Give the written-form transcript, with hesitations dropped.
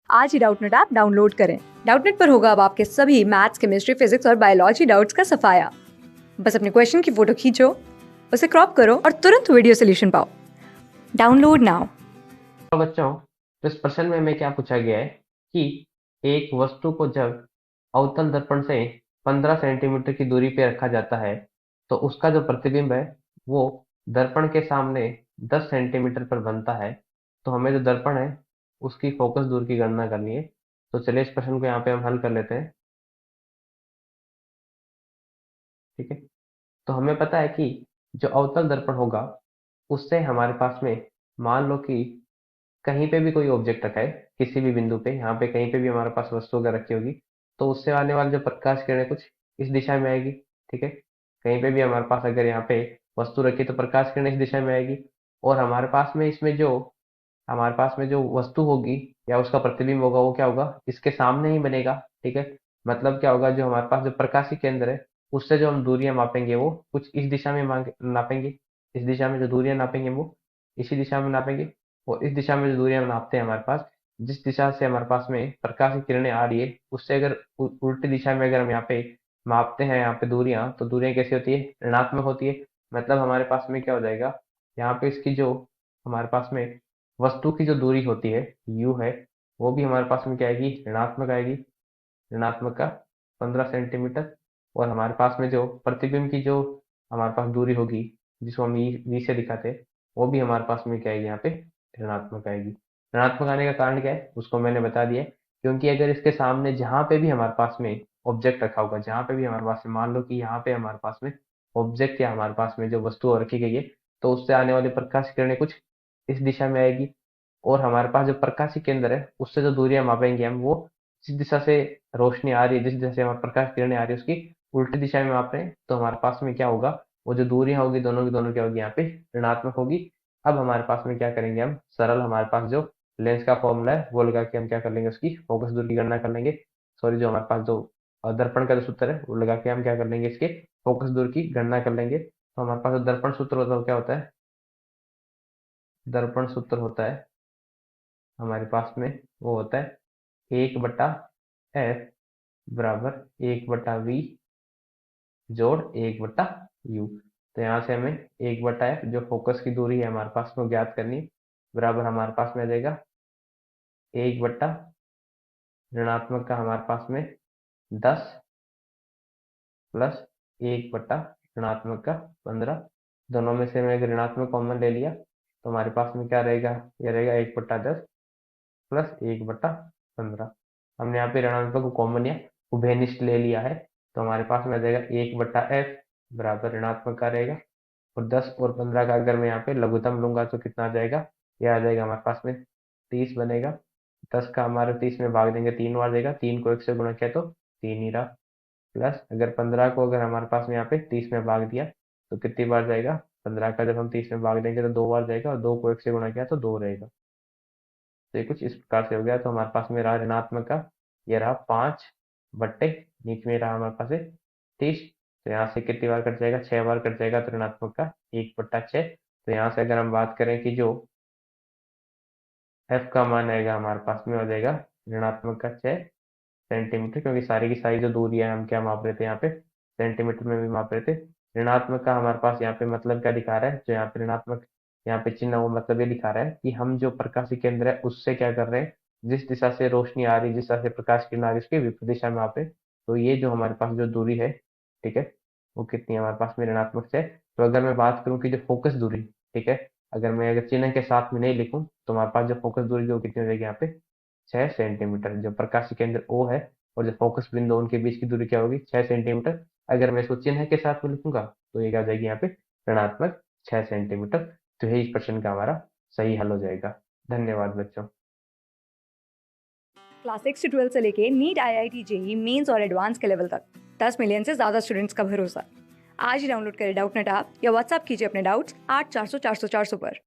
आज ही Doubtnut app download करें। Doubtnut पर होगा अब आपके सभी मैथ्स, केमिस्ट्री, फिजिक्स और बायोलॉजी डाउट्स का सफाया। बस अपने क्वेश्चन की फोटो खींचो, उसे क्रॉप करो और तुरंत वीडियो सोल्यूशन पाओ। Download now. तो बच्चों, तो इस प्रश्न में हमें क्या पूछा गया है कि एक वस्तु को जब अवतल दर्पण से 15 सेंटीमीटर की दूरी पे रखा जाता है तो उसका जो प्रतिबिंब है वो दर्पण के सामने 10 सेंटीमीटर पर बनता है। तो हमें जो दर्पण है उसकी फोकस दूरी की गणना करनी है। तो चलिए इस प्रश्न को यहाँ पे हम हल कर लेते हैं। ठीक है, तो हमें पता है कि जो अवतल दर्पण होगा उससे हमारे पास में, मान लो कि कहीं पे भी कोई ऑब्जेक्ट रखा है, किसी भी बिंदु पे, यहाँ पे कहीं पे भी हमारे पास वस्तु अगर रखी होगी तो उससे आने वाली जो प्रकाश किरणें कुछ इस दिशा में आएगी। ठीक है, कहीं पे भी हमारे पास अगर यहाँ पे वस्तु रखी तो प्रकाश किरण इस दिशा में आएगी। और हमारे पास में जो वस्तु होगी या उसका प्रतिबिंब होगा वो क्या होगा, इसके सामने ही बनेगा। ठीक है, मतलब क्या होगा, जो हमारे पास जो प्रकाशी केंद्र है उससे जो हम दूरियां मापेंगे वो कुछ इस दिशा में नापेंगे। इस दिशा में जो दूरियां नापेंगे वो इसी दिशा में नापेंगे। और इस दिशा में जो दूरियां नापते हैं हमारे पास, जिस दिशा से हमारे पास में प्रकाश की किरणें आ रही है उससे अगर उल्टी दिशा में अगर हम यहाँ पे मापते हैं यहाँ पे दूरियां, तो दूरियां कैसी होती है, ऋणात्मक होती है। मतलब हमारे पास में क्या हो जाएगा, यहाँ पे इसकी जो हमारे पास में वस्तु की जो दूरी होती है यू है, वो भी हमारे पास में क्या आएगी, ऋणात्मक आएगी। ऋणात्मक का 15 सेंटीमीटर। और हमारे पास में जो प्रतिबिंब की जो हमारे पास दूरी होगी जिसको हम वी से दिखाते हैं, वो भी हमारे पास में क्या आएगी, यहाँ पे ऋणात्मक आएगी। ऋणात्मक आने का कारण क्या है उसको मैंने बता दिया है। क्योंकि अगर इसके सामने जहां पे भी हमारे पास में ऑब्जेक्ट रखा होगा, जहां पे भी हमारे पास में, मान लो कि यहाँ पे हमारे पास में ऑब्जेक्ट या हमारे पास में जो वस्तु रखी गई है, तो उससे आने वाली प्रकाश किरणें कुछ इस दिशा में आएगी। और हमारे पास जो प्रकाशी केंद्र है उससे जो दूरियां मापेंगे हम, वो जिस दिशा से रोशनी आ रही है, जिस दिशा से हमारे प्रकाश किरणें आ रही है उसकी उल्टी दिशा में माप रहे हैं, तो हमारे पास में क्या होगा, वो जो दूरियां होगी दोनों की दोनों क्या होगी, यहाँ पे ऋणात्मक होगी। अब हमारे पास में क्या करेंगे, हम सरल हमारे पास जो लेंस का फॉर्मूला है वो लगा के हम क्या कर लेंगे, उसकी फोकस दूरी की गणना कर लेंगे। सॉरी, जो हमारे पास जो दर्पण का जो सूत्र है वो लगा के हम क्या कर लेंगे, इसके फोकस दूरी की गणना कर लेंगे। तो हमारे पास जो दर्पण सूत्र होता है वो क्या होता है, दर्पण सूत्र होता है हमारे पास में, वो होता है 1/f बराबर 1/v जोड़ 1/u। तो यहाँ से हमें 1/f जो फोकस की दूरी है हमारे पास में ज्ञात करनी है, बराबर हमारे पास में आ जाएगा 1 ऋणात्मक का हमारे पास में 10 प्लस 1/ऋणात्मक का 15। दोनों में से मैं अगर ऋणात्मक कॉमन ले लिया तो हमारे पास में क्या रहेगा, यह रहेगा 1/10 प्लस 1/15। हमने यहाँ पे ऋणात्मक को कॉमन या उभयनिष्ठ ले लिया है, तो हमारे पास में आ जाएगा 1/f बराबर ऋणात्मक का रहेगा। और 10 और 15 का अगर मैं यहाँ पे लघुत्तम लूंगा तो कितना आ जाएगा, यह आ जाएगा हमारे पास में 30 बनेगा। 10 का हमारे 30 में भाग देंगे 3 बार जाएगा, 3 को 1 से गुणा किया तो 3 ही रहा। प्लस अगर 15 को अगर हमारे पास में यहाँ पे 30 में भाग दिया तो कितनी बार जाएगा, 15 का जब हम 30 में भाग देंगे तो 2 बार जाएगा, और 2 को 1 से गुणा किया तो 2 रहेगा। तो ये कुछ इस प्रकार से हो गया। तो हमारे पास में रहा ऋणात्मक का, ये रहा 5 नीचे में रहा हमारे पास है 30। तो यहाँ से कितनी बार कट जाएगा, 6 बार कट जाएगा, तो ऋणात्मक का 1/6। तो यहाँ से अगर हम बात करें कि जो एफ का मान आएगा हमारे पास में हो जाएगा ऋणात्मक का 6 सेंटीमीटर, क्योंकि सारी की सारी जो दूरी है हम क्या माप रहे थे, यहाँ पे सेंटीमीटर में भी माप रहे थे। ऋणात्मक का हमारे पास यहाँ पे मतलब क्या दिखा रहा है, जो यहाँ पे ऋणात्मक यहाँ पे चिन्ह, वो मतलब ये दिखा रहा है कि हम जो प्रकाशी केंद्र है उससे क्या कर रहे हैं, जिस दिशा से रोशनी आ रही, जिस दिशा से प्रकाश किरण आ रही है उसकी विपरीत दिशा में मापे। तो ये जो हमारे पास जो दूरी है, ठीक है, वो कितनी है हमारे पास में, ऋणात्मक से। तो अगर मैं बात करूँ कि जो फोकस दूरी, ठीक है, अगर मैं अगर चिन्ह के साथ में नहीं लिखूं तो हमारे पास जो फोकस दूरी जो कितनी हो जाएगी यहाँ पे 6 सेंटीमीटर, जो प्रकाश केंद्र ओ है और जो फोकस बिंदु उनके बीच की दूरी क्या होगी, 6 सेंटीमीटर। अगर मैं इसको चिन्ह के साथ में लिखूंगा तो ये क्या हो जाएगी यहाँ पे, ऋणात्मक 6 सेंटीमीटर। तो यही इस प्रश्न का हमारा सही हल हो जाएगा। धन्यवाद बच्चों। क्लास 6 से 12 से लेके नीट, IIT, JEE मेंस और एडवांस के लेवल तक 10 मिलियन से ज्यादा स्टूडेंट्स का भरोसा। आज ही डाउनलोड करें डाउटनेट ऐप या व्हाट्सएप कीजिए अपने डाउट्स 8400 400 400 पर।